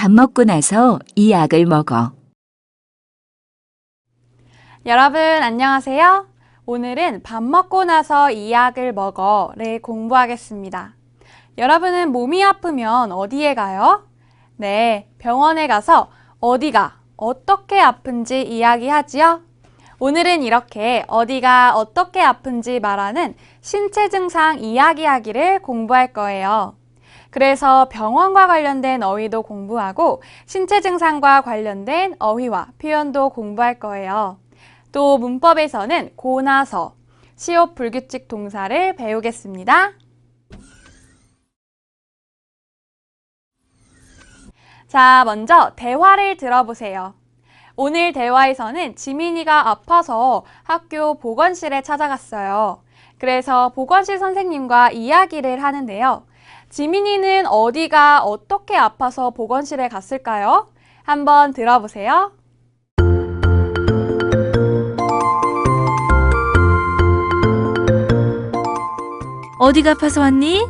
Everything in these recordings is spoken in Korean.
밥 먹고 나서 이 약을 먹어. 여러분 안녕하세요. 오늘은 밥 먹고 나서 이 약을 먹어를 공부하겠습니다. 여러분은 몸이 아프면 어디에 가요? 네, 병원에 가서 어디가 어떻게 아픈지 이야기하지요? 오늘은 이렇게 어디가 어떻게 아픈지 말하는 신체 증상 이야기하기를 공부할 거예요. 그래서 병원과 관련된 어휘도 공부하고 신체 증상과 관련된 어휘와 표현도 공부할 거예요. 또 문법에서는 고나서, 시옷 불규칙 동사를 배우겠습니다. 자, 먼저 대화를 들어보세요. 오늘 대화에서는 지민이가 아파서 학교 보건실에 찾아갔어요. 그래서 보건실 선생님과 이야기를 하는데요. 지민이는 어디가 어떻게 아파서 보건실에 갔을까요? 한번 들어보세요. 어디가 아파서 왔니?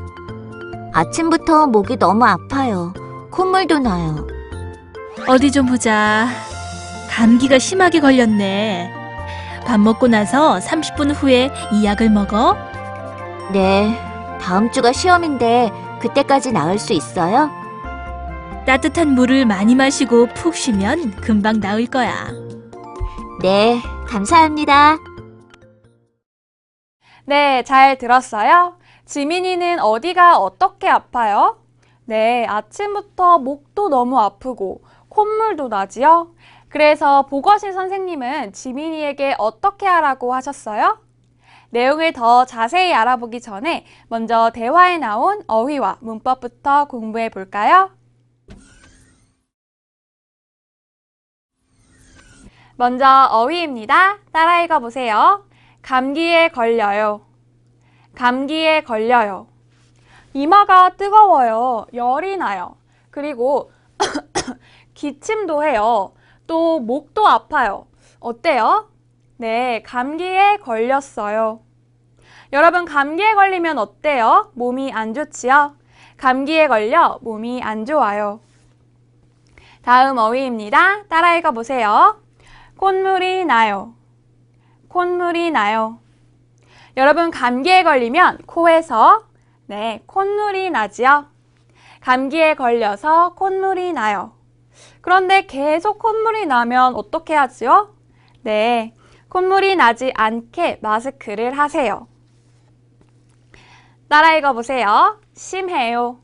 아침부터 목이 너무 아파요. 콧물도 나요. 어디 좀 보자. 감기가 심하게 걸렸네. 밥 먹고 나서 30분 후에 이 약을 먹어. 네, 다음 주가 시험인데 그때까지 나을 수 있어요? 따뜻한 물을 많이 마시고 푹 쉬면 금방 나을 거야. 네, 감사합니다. 네, 잘 들었어요? 지민이는 어디가 어떻게 아파요? 네, 아침부터 목도 너무 아프고 콧물도 나지요? 그래서 보건실 선생님은 지민이에게 어떻게 하라고 하셨어요? 내용을 더 자세히 알아보기 전에 먼저 대화에 나온 어휘와 문법부터 공부해 볼까요? 먼저 어휘입니다. 따라 읽어보세요. 감기에 걸려요. 감기에 걸려요. 이마가 뜨거워요. 열이 나요. 그리고 기침도 해요. 또 목도 아파요. 어때요? 네, 감기에 걸렸어요. 여러분 감기에 걸리면 어때요? 몸이 안 좋지요? 감기에 걸려 몸이 안 좋아요. 다음 어휘입니다. 따라 읽어보세요. 콧물이 나요. 콧물이 나요. 여러분 감기에 걸리면 코에서 콧물이 나지요. 감기에 걸려서 콧물이 나요. 그런데 계속 콧물이 나면 어떻게 하지요? 네, 콧물이 나지 않게 마스크를 하세요. 따라 읽어보세요. 심해요.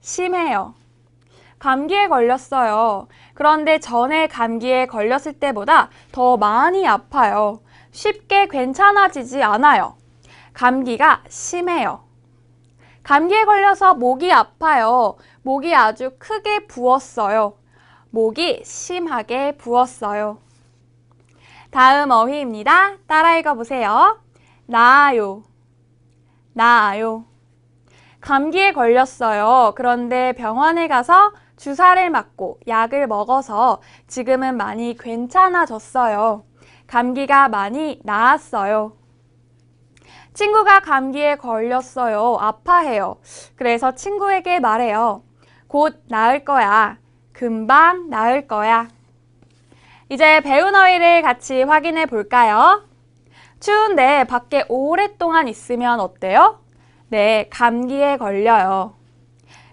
심해요. 감기에 걸렸어요. 그런데 전에 감기에 걸렸을 때보다 더 많이 아파요. 쉽게 괜찮아지지 않아요. 감기가 심해요. 감기에 걸려서 목이 아파요. 목이 아주 크게 부었어요. 목이 심하게 부었어요. 다음 어휘입니다. 따라 읽어보세요. 나아요. 나아요. 감기에 걸렸어요. 그런데 병원에 가서 주사를 맞고 약을 먹어서 지금은 많이 괜찮아졌어요. 감기가 많이 나았어요. 친구가 감기에 걸렸어요. 아파해요. 그래서 친구에게 말해요. 곧 나을 거야. 금방 나을 거야. 이제 배운 어휘를 같이 확인해 볼까요? 추운데 밖에 오랫동안 있으면 어때요? 네, 감기에 걸려요.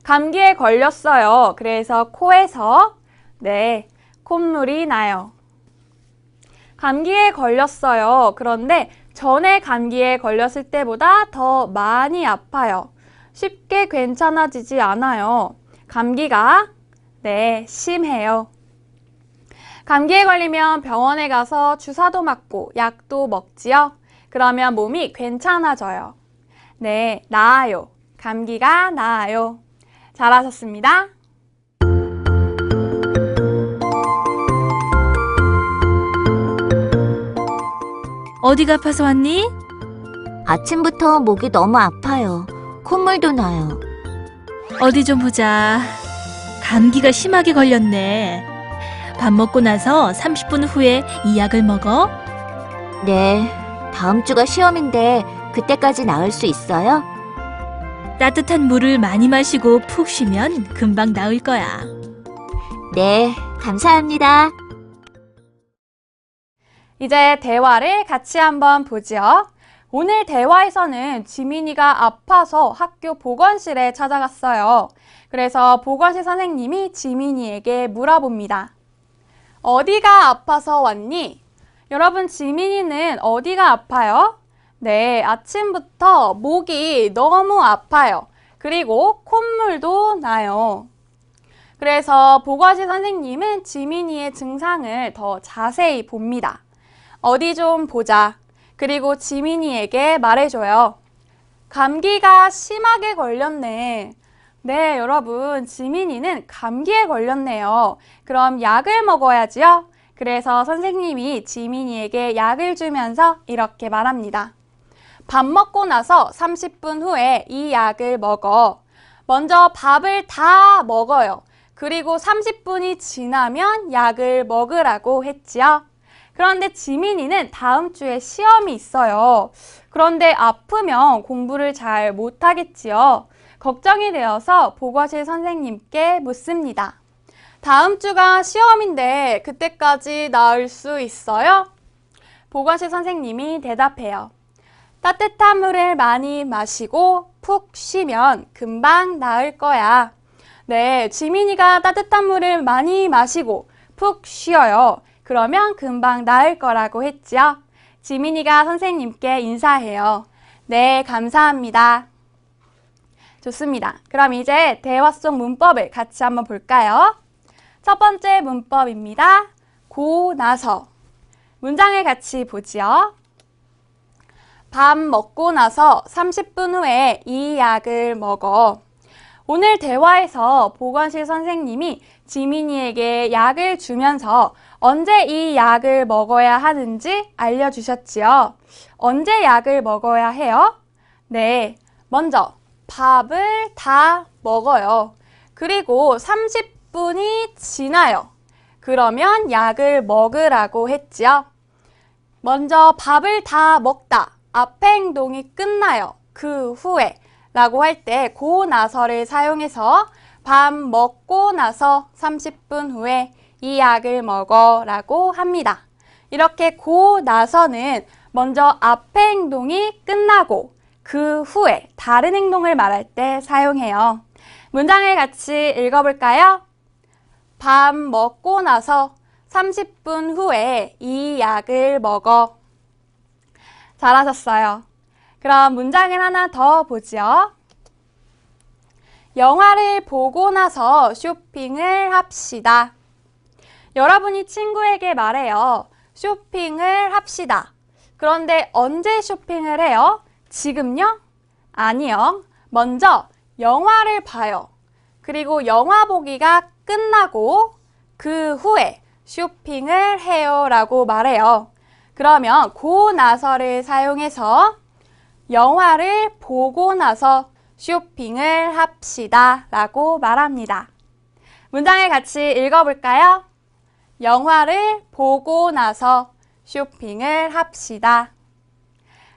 감기에 걸렸어요. 그래서 코에서 콧물이 나요. 감기에 걸렸어요. 그런데 전에 감기에 걸렸을 때보다 더 많이 아파요. 쉽게 괜찮아지지 않아요. 감기가 심해요. 감기에 걸리면 병원에 가서 주사도 맞고 약도 먹지요. 그러면 몸이 괜찮아져요. 네, 나아요. 감기가 나아요. 잘하셨습니다. 어디가 아파서 왔니? 아침부터 목이 너무 아파요. 콧물도 나요. 어디 좀 보자. 감기가 심하게 걸렸네. 밥 먹고 나서 30분 후에 이 약을 먹어. 네, 다음 주가 시험인데 그때까지 나을 수 있어요? 따뜻한 물을 많이 마시고 푹 쉬면 금방 나을 거야. 네, 감사합니다. 이제 대화를 같이 한번 보지요. 오늘 대화에서는 지민이가 아파서 학교 보건실에 찾아갔어요. 그래서 보건실 선생님이 지민이에게 물어봅니다. 어디가 아파서 왔니? 여러분, 지민이는 어디가 아파요? 네, 아침부터 목이 너무 아파요. 그리고 콧물도 나요. 그래서 보건실 선생님은 지민이의 증상을 더 자세히 봅니다. 어디 좀 보자. 그리고 지민이에게 말해줘요. 감기가 심하게 걸렸네. 네, 여러분, 지민이는 감기에 걸렸네요. 그럼 약을 먹어야지요. 그래서 선생님이 지민이에게 약을 주면서 이렇게 말합니다. 밥 먹고 나서 30분 후에 이 약을 먹어. 먼저 밥을 다 먹어요. 그리고 30분이 지나면 약을 먹으라고 했지요. 그런데 지민이는 다음 주에 시험이 있어요. 그런데 아프면 공부를 잘 못하겠지요. 걱정이 되어서 보건실 선생님께 묻습니다. 다음 주가 시험인데 그때까지 나을 수 있어요? 보건실 선생님이 대답해요. 따뜻한 물을 많이 마시고 푹 쉬면 금방 나을 거야. 네, 지민이가 따뜻한 물을 많이 마시고 푹 쉬어요. 그러면 금방 나을 거라고 했지요. 지민이가 선생님께 인사해요. 네, 감사합니다. 좋습니다. 그럼 이제 대화 속 문법을 같이 한번 볼까요? 첫 번째 문법입니다. 고 나서. 문장을 같이 보지요. 밥 먹고 나서 30분 후에 이 약을 먹어. 오늘 대화에서 보건실 선생님이 지민이에게 약을 주면서 언제 이 약을 먹어야 하는지 알려주셨지요. 언제 약을 먹어야 해요? 네, 먼저 밥을 다 먹어요. 그리고 30분이 지나요. 그러면 약을 먹으라고 했지요. 먼저 밥을 다 먹다. 앞에 행동이 끝나요. 그 후에 라고 할 때 고 나서를 사용해서 밥 먹고 나서 30분 후에 이 약을 먹어 라고 합니다. 이렇게 고 나서는 먼저 앞에 행동이 끝나고 그 후에 다른 행동을 말할 때 사용해요. 문장을 같이 읽어볼까요? 밥 먹고 나서 30분 후에 이 약을 먹어. 잘하셨어요. 그럼 문장을 하나 더 보죠. 영화를 보고 나서 쇼핑을 합시다. 여러분이 친구에게 말해요. 쇼핑을 합시다. 그런데 언제 쇼핑을 해요? 지금요? 아니요. 먼저 영화를 봐요. 그리고 영화 보기가 끝나고 그 후에 쇼핑을 해요 라고 말해요. 그러면 고 나서를 사용해서 영화를 보고 나서 쇼핑을 합시다 라고 말합니다. 문장을 같이 읽어볼까요? 영화를 보고 나서 쇼핑을 합시다.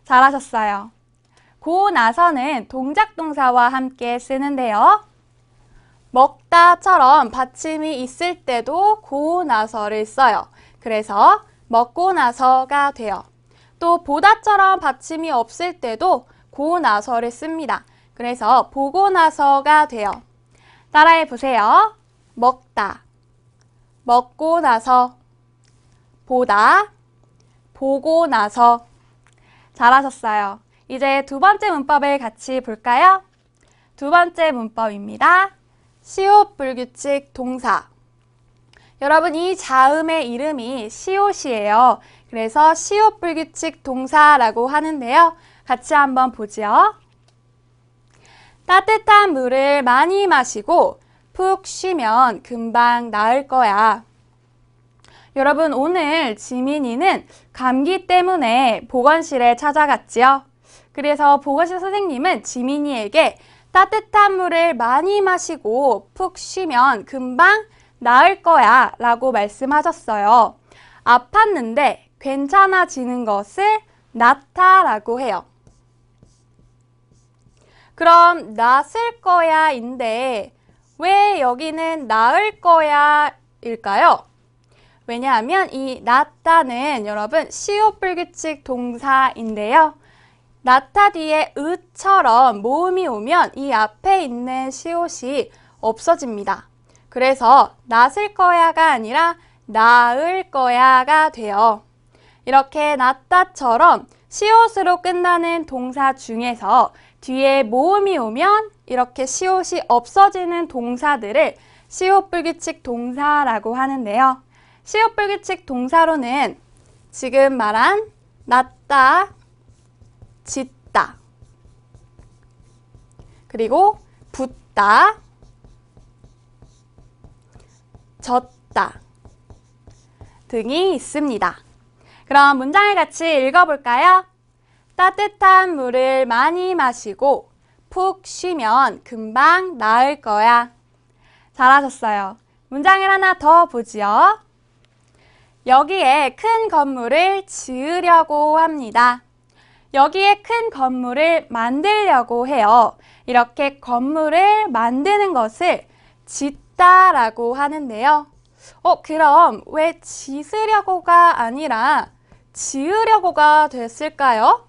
잘하셨어요. 고 나서는 동작 동사와 함께 쓰는데요. 먹다처럼 받침이 있을 때도 고 나서를 써요. 그래서 먹고 나서가 돼요. 또 보다처럼 받침이 없을 때도 고 나서를 씁니다. 그래서 보고 나서가 돼요. 따라해 보세요. 먹다, 먹고 나서, 보다, 보고 나서. 잘하셨어요. 이제 두 번째 문법을 같이 볼까요? 두 번째 문법입니다. 시옷 불규칙 동사. 여러분, 이 자음의 이름이 시옷이에요. 그래서 시옷 불규칙 동사라고 하는데요. 같이 한번 보죠. 따뜻한 물을 많이 마시고 푹 쉬면 금방 나을 거야. 여러분, 오늘 지민이는 감기 때문에 보건실에 찾아갔지요. 그래서 보건실 선생님은 지민이에게 따뜻한 물을 많이 마시고 푹 쉬면 금방 나을 거야 라고 말씀하셨어요. 아팠는데 괜찮아지는 것을 낫다라고 해요. 그럼 낫을 거야인데 왜 여기는 나을 거야 일까요? 왜냐하면 이 낫다는 여러분 시옷 불규칙 동사인데요. 낫다 뒤에 으처럼 모음이 오면 이 앞에 있는 시옷이 없어집니다. 그래서 낫을 거야가 아니라 나을 거야가 돼요. 이렇게 낫다처럼 시옷으로 끝나는 동사 중에서 뒤에 모음이 오면 이렇게 시옷이 없어지는 동사들을 시옷 불규칙 동사라고 하는데요. 시옷 불규칙 동사로는 지금 말한 낫다, 짓다, 그리고 붙다, 젖다 등이 있습니다. 그럼 문장을 같이 읽어볼까요? 따뜻한 물을 많이 마시고 푹 쉬면 금방 나을 거야. 잘하셨어요. 문장을 하나 더 보지요. 여기에 큰 건물을 지으려고 합니다. 여기에 큰 건물을 만들려고 해요. 이렇게 건물을 만드는 것을 짓다라고 하는데요. 그럼 왜 짓으려고가 아니라 지으려고가 됐을까요?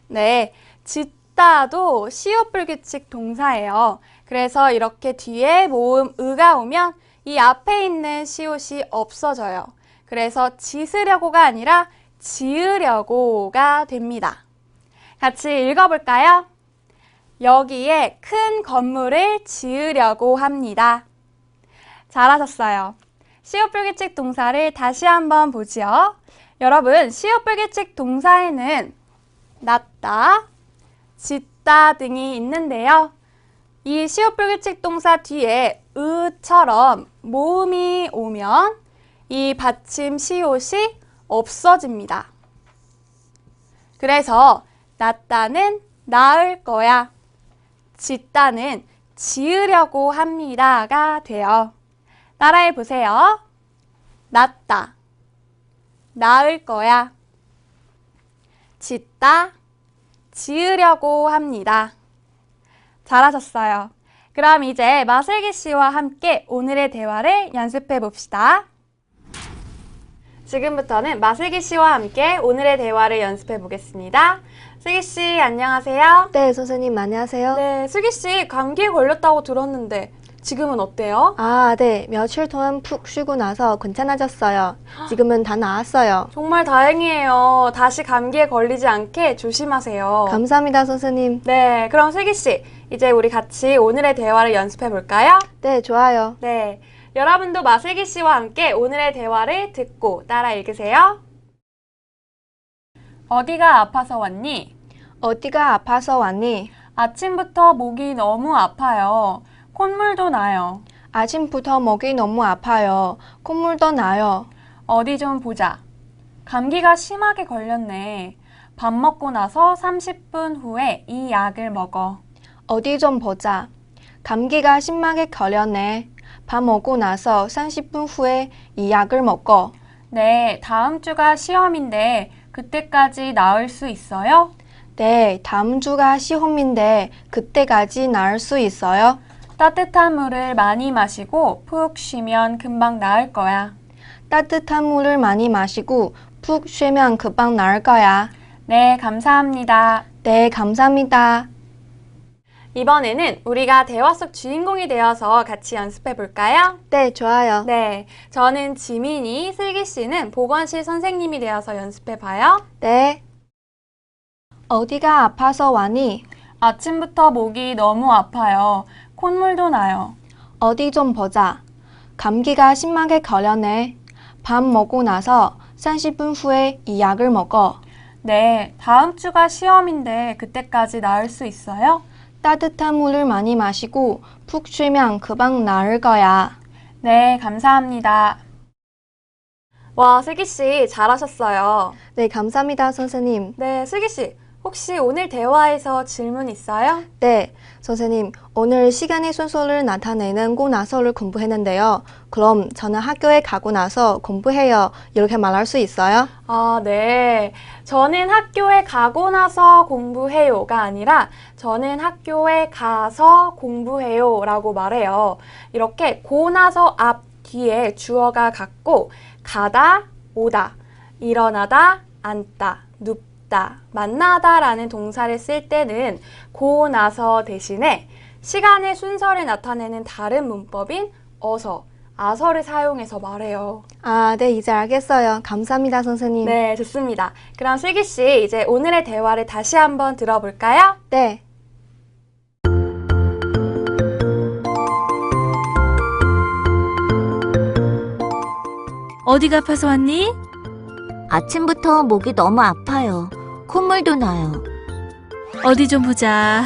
네, 짓다도 시옷 불규칙 동사예요. 그래서 이렇게 뒤에 모음 으가 오면 이 앞에 있는 시옷이 없어져요. 그래서 짓으려고가 아니라 지으려고가 됩니다. 같이 읽어볼까요? 여기에 큰 건물을 지으려고 합니다. 잘하셨어요. 시옷 불규칙 동사를 다시 한번 보지요. 여러분, 시옷 불규칙 동사에는 낫다, 짓다 등이 있는데요. 이 시옷 불규칙 동사 뒤에 으처럼 모음이 오면 이 받침 시옷이 없어집니다. 그래서 낫다는 나을 거야, 짓다는 지으려고 합니다가 돼요. 따라해 보세요. 낫다, 나을 거야, 짓다, 지으려고 합니다. 잘하셨어요. 그럼 이제 마슬기 씨와 함께 오늘의 대화를 연습해 봅시다. 지금부터는 마슬기 씨와 함께 오늘의 대화를 연습해 보겠습니다. 슬기 씨, 안녕하세요. 네, 선생님 안녕하세요. 네, 슬기 씨 감기에 걸렸다고 들었는데 지금은 어때요? 네, 며칠 동안 푹 쉬고 나서 괜찮아졌어요. 지금은 다 나았어요. 정말 다행이에요. 다시 감기에 걸리지 않게 조심하세요. 감사합니다, 선생님. 네, 그럼 슬기 씨, 이제 우리 같이 오늘의 대화를 연습해 볼까요? 네, 좋아요. 네, 여러분도 마슬기 씨와 함께 오늘의 대화를 듣고 따라 읽으세요. 어디가 아파서 왔니? 어디가 아파서 왔니? 아침부터 목이 너무 아파요. 콧물도 나요. 아침부터 목이 너무 아파요. 콧물도 나요. 어디 좀 보자. 감기가 심하게 걸렸네. 밥 먹고 나서 30분 후에 이 약을 먹어. 어디 좀 보자. 감기가 심하게 걸렸네. 밥 먹고 나서 30분 후에 이 약을 먹어. 네, 다음 주가 시험인데 그때까지 나을 수 있어요? 네, 다음 주가 시험인데 그때까지 나을 수 있어요? 따뜻한 물을 많이 마시고 푹 쉬면 금방 나을 거야. 따뜻한 물을 많이 마시고 푹 쉬면 금방 나을 거야. 네, 감사합니다. 네, 감사합니다. 이번에는 우리가 대화 속 주인공이 되어서 같이 연습해 볼까요? 네, 좋아요. 네, 저는 지민이, 슬기 씨는 보건실 선생님이 되어서 연습해 봐요. 네. 어디가 아파서 왔니? 아침부터 목이 너무 아파요. 콧물도 나요. 어디 좀 보자. 감기가 심하게 걸렸네. 밥 먹고 나서 30분 후에 이 약을 먹어. 네, 다음 주가 시험인데 그때까지 나을 수 있어요? 따뜻한 물을 많이 마시고 푹 쉬면 금방 나을 거야. 네, 감사합니다. 와, 슬기 씨 잘하셨어요. 네, 감사합니다, 선생님. 네, 슬기 씨 혹시 오늘 대화에서 질문 있어요? 네, 선생님. 오늘 시간의 순서를 나타내는 꼬나서를 공부했는데요. 그럼 저는 학교에 가고 나서 공부해요. 이렇게 말할 수 있어요? 아, 네. 저는 학교에 가고 나서 공부해요가 아니라 저는 학교에 가서 공부해요 라고 말해요. 이렇게 고 나서 앞 뒤에 주어가 같고 가다, 오다, 일어나다, 앉다, 눕다, 만나다라는 동사를 쓸 때는 고 나서 대신에 시간의 순서를 나타내는 다른 문법인 어서, 아서를 사용해서 말해요. 아, 네, 이제 알겠어요. 감사합니다, 선생님. 네, 좋습니다. 그럼 슬기 씨, 이제 오늘의 대화를 다시 한번 들어볼까요? 네. 어디가 아파서 왔니? 아침부터 목이 너무 아파요. 콧물도 나요. 어디 좀 보자.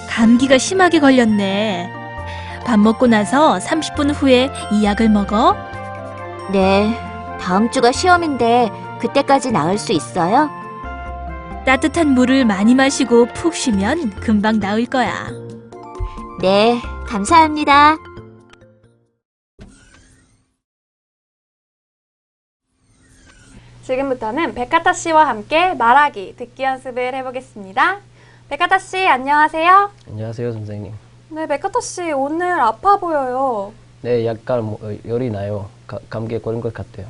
감기가 심하게 걸렸네. 밥 먹고 나서 30분 후에 이 약을 먹어. 네, 다음 주가 시험인데 그때까지 나을 수 있어요? 따뜻한 물을 많이 마시고 푹 쉬면 금방 나을 거야. 네, 감사합니다. 지금부터는 백가타 씨와 함께 말하기, 듣기 연습을 해보겠습니다. 백가타 씨, 안녕하세요. 안녕하세요, 선생님. 네, 백가타 씨, 오늘 아파 보여요. 네, 약간 열이 나요. 감기에 걸린 것 같아요.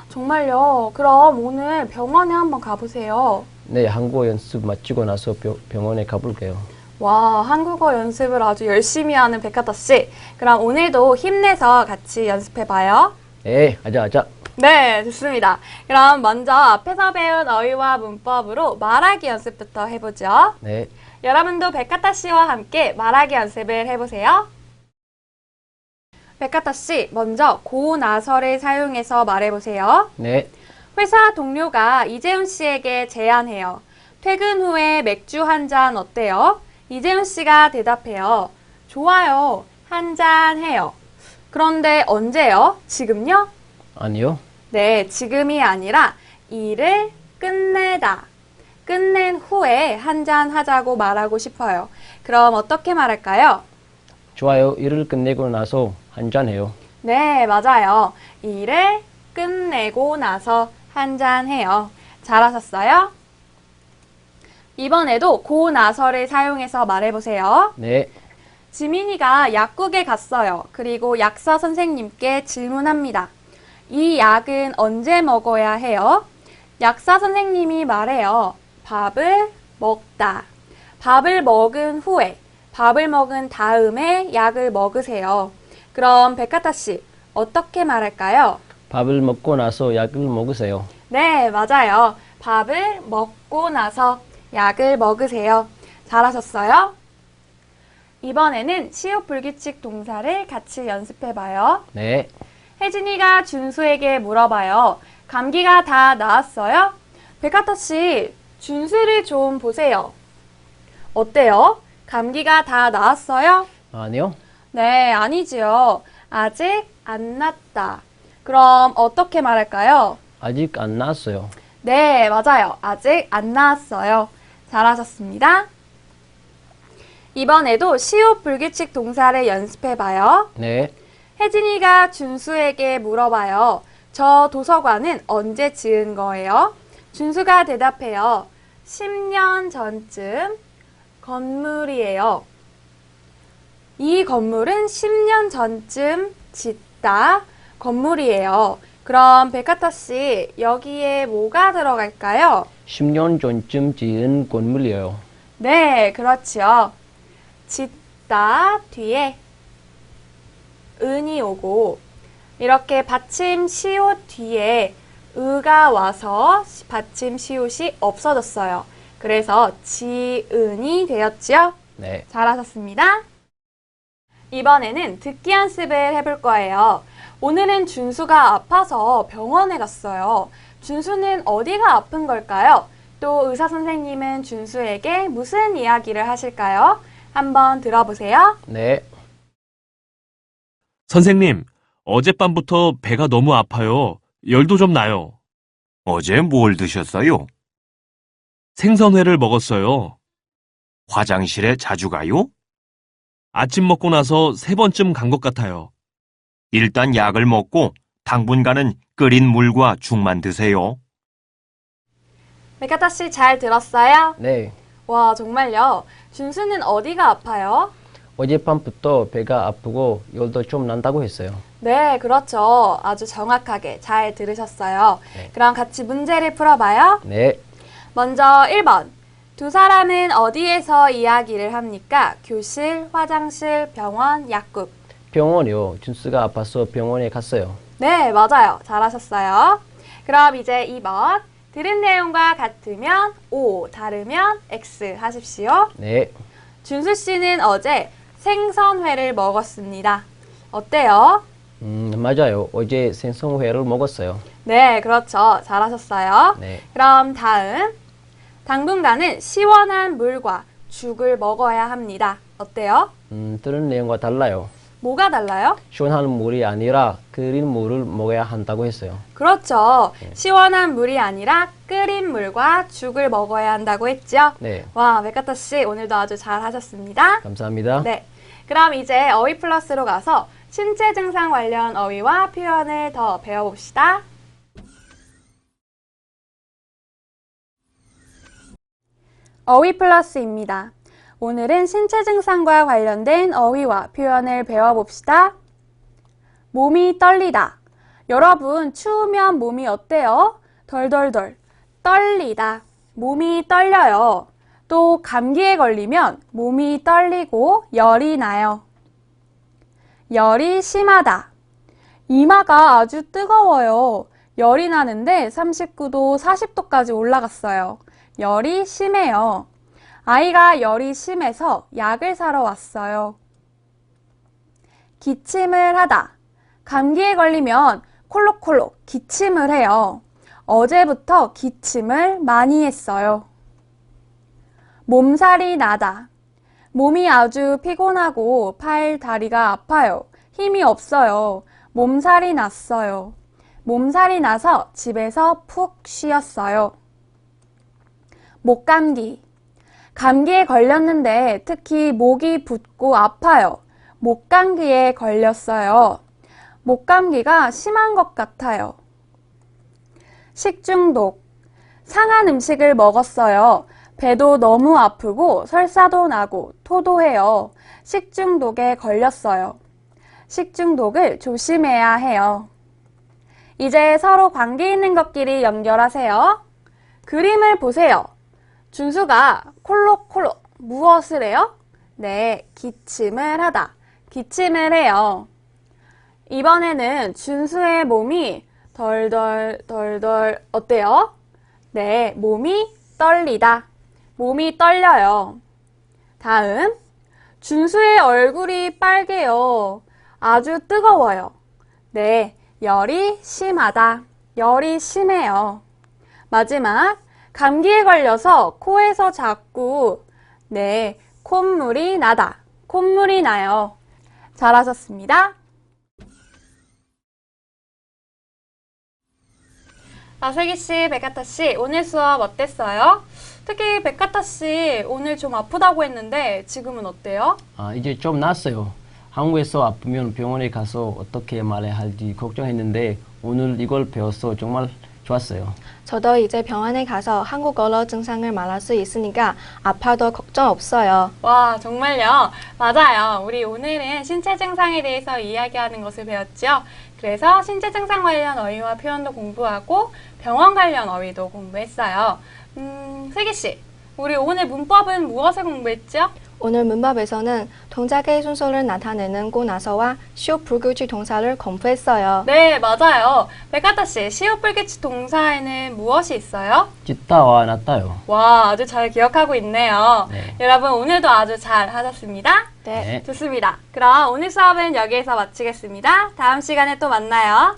정말요? 그럼 오늘 병원에 한번 가보세요. 네, 한국어 연습 마치고 나서 병원에 가볼게요. 와, 한국어 연습을 아주 열심히 하는 백가타 씨. 그럼 오늘도 힘내서 같이 연습해봐요. 네, 아자. 네, 좋습니다. 그럼 먼저 앞에서 배운 어휘와 문법으로 말하기 연습부터 해보죠. 네, 여러분도 백가타 씨와 함께 말하기 연습을 해보세요. 백가타 씨, 먼저 고 나서를 사용해서 말해보세요. 네, 회사 동료가 이재훈 씨에게 제안해요. 퇴근 후에 맥주 한 잔 어때요? 이재훈 씨가 대답해요. 좋아요. 한 잔 해요. 그런데 언제요? 지금요? 아니요. 네, 지금이 아니라 일을 끝내다. 끝낸 후에 한 잔 하자고 말하고 싶어요. 그럼 어떻게 말할까요? 좋아요. 일을 끝내고 나서 한잔 해요. 네, 맞아요. 일을 끝내고 나서 한 잔 해요. 잘하셨어요? 이번에도 고 나서를 사용해서 말해보세요. 네, 지민이가 약국에 갔어요. 그리고 약사 선생님께 질문합니다. 이 약은 언제 먹어야 해요? 약사 선생님이 말해요. 밥을 먹다. 밥을 먹은 후에, 밥을 먹은 다음에 약을 먹으세요. 그럼 백가타 씨, 어떻게 말할까요? 밥을 먹고 나서 약을 먹으세요. 네, 맞아요. 밥을 먹고 나서 약을 먹으세요. 잘하셨어요? 이번에는 시옷 불규칙 동사를 같이 연습해봐요. 네, 혜진이가 준수에게 물어봐요. 감기가 다 나았어요? 백가타 씨, 준수를 좀 보세요. 어때요? 감기가 다 나았어요? 아니요. 네, 아니지요. 아직 안 났다. 그럼 어떻게 말할까요? 아직 안 나았어요. 네, 맞아요. 아직 안 나았어요. 잘하셨습니다. 이번에도 시옷 불규칙 동사를 연습해봐요. 네, 혜진이가 준수에게 물어봐요. 저 도서관은 언제 지은 거예요? 준수가 대답해요. 10년 전쯤 건물이에요. 이 건물은 10년 전쯤 짓다 건물이에요. 그럼 백가타 씨, 여기에 뭐가 들어갈까요? 10년 전쯤 지은 건물이에요. 네, 그렇지요. 짓다 뒤에 은이 오고 이렇게 받침 시옷 뒤에 의가 와서 받침 시옷이 없어졌어요. 그래서 지은이 되었지요? 네, 잘하셨습니다. 이번에는 듣기 연습을 해볼 거예요. 오늘은 준수가 아파서 병원에 갔어요. 준수는 어디가 아픈 걸까요? 또 의사 선생님은 준수에게 무슨 이야기를 하실까요? 한번 들어보세요. 네. 선생님, 어젯밤부터 배가 너무 아파요. 열도 좀 나요. 어제 뭘 드셨어요? 생선회를 먹었어요. 화장실에 자주 가요? 아침 먹고 나서 3번쯤 간 것 같아요. 일단 약을 먹고 당분간은 끓인 물과 죽만 드세요. 백가타 씨 잘 들었어요? 네, 와, 정말요? 준수는 어디가 아파요? 어젯밤부터 배가 아프고 열도 좀 난다고 했어요. 네, 그렇죠. 아주 정확하게 잘 들으셨어요. 네. 그럼 같이 문제를 풀어봐요. 네. 먼저 1번. 두 사람은 어디에서 이야기를 합니까? 교실, 화장실, 병원, 약국. 병원이요. 준수가 아파서 병원에 갔어요. 네, 맞아요. 잘하셨어요. 그럼 이제 2번. 들은 내용과 같으면 O, 다르면 X 하십시오. 네. 준수 씨는 어제 생선회를 먹었습니다. 어때요? 맞아요. 어제 생선회를 먹었어요. 네, 그렇죠. 잘하셨어요. 네. 그럼 다음. 당분간은 시원한 물과 죽을 먹어야 합니다. 어때요? 들은 내용과 달라요. 뭐가 달라요? 시원한 물이 아니라 끓인 물을 먹어야 한다고 했어요. 그렇죠. 네. 시원한 물이 아니라 끓인 물과 죽을 먹어야 한다고 했죠. 네. 와, 메카타 씨 오늘도 아주 잘하셨습니다. 감사합니다. 네. 그럼 이제 어휘 플러스로 가서 신체 증상 관련 어휘와 표현을 더 배워봅시다. 어휘 플러스입니다. 오늘은 신체 증상과 관련된 어휘와 표현을 배워봅시다. 몸이 떨리다. 여러분, 추우면 몸이 어때요? 덜덜덜 떨리다. 몸이 떨려요. 또 감기에 걸리면 몸이 떨리고 열이 나요. 열이 심하다. 이마가 아주 뜨거워요. 열이 나는데 39도, 40도까지 올라갔어요. 열이 심해요. 아이가 열이 심해서 약을 사러 왔어요. 기침을 하다. 감기에 걸리면 콜록콜록 기침을 해요. 어제부터 기침을 많이 했어요. 몸살이 나다. 몸이 아주 피곤하고 팔, 다리가 아파요. 힘이 없어요. 몸살이 났어요. 몸살이 나서 집에서 푹 쉬었어요. 목감기. 감기에 걸렸는데 특히 목이 붓고 아파요. 목감기에 걸렸어요. 목감기가 심한 것 같아요. 식중독. 상한 음식을 먹었어요. 배도 너무 아프고 설사도 나고 토도 해요. 식중독에 걸렸어요. 식중독을 조심해야 해요. 이제 서로 관계 있는 것끼리 연결하세요. 그림을 보세요. 준수가 콜록콜록 무엇을 해요? 네, 기침을 하다. 기침을 해요. 이번에는 준수의 몸이 덜덜덜덜 어때요? 네, 몸이 떨리다. 몸이 떨려요. 다음, 준수의 얼굴이 빨개요. 아주 뜨거워요. 네, 열이 심하다. 열이 심해요. 마지막, 감기에 걸려서 코에서 자꾸 네, 콧물이 나다. 콧물이 나요. 잘하셨습니다. 슬기 씨, 백가타 씨, 오늘 수업 어땠어요? 특히 백가타 씨 오늘 좀 아프다고 했는데 지금은 어때요? 이제 좀 낫어요. 한국에서 아프면 병원에 가서 어떻게 말해야 할지 걱정했는데 오늘 이걸 배워서 정말 좋았어요. 저도 이제 병원에 가서 한국어로 증상을 말할 수 있으니까 아파도 걱정 없어요. 와, 정말요? 맞아요. 우리 오늘은 신체 증상에 대해서 이야기하는 것을 배웠죠. 그래서 신체 증상 관련 어휘와 표현도 공부하고 병원 관련 어휘도 공부했어요. 슬기 씨, 우리 오늘 문법은 무엇을 공부했죠? 오늘 문법에서는 동작의 순서를 나타내는 고나서와 시옷 불규칙 동사를 공부했어요. 네, 맞아요. 백가타 씨, 시옷 불규칙 동사에는 무엇이 있어요? 찢다와 낫다요. 와, 아주 잘 기억하고 있네요. 네. 여러분, 오늘도 아주 잘 하셨습니다. 네. 좋습니다. 그럼 오늘 수업은 여기에서 마치겠습니다. 다음 시간에 또 만나요.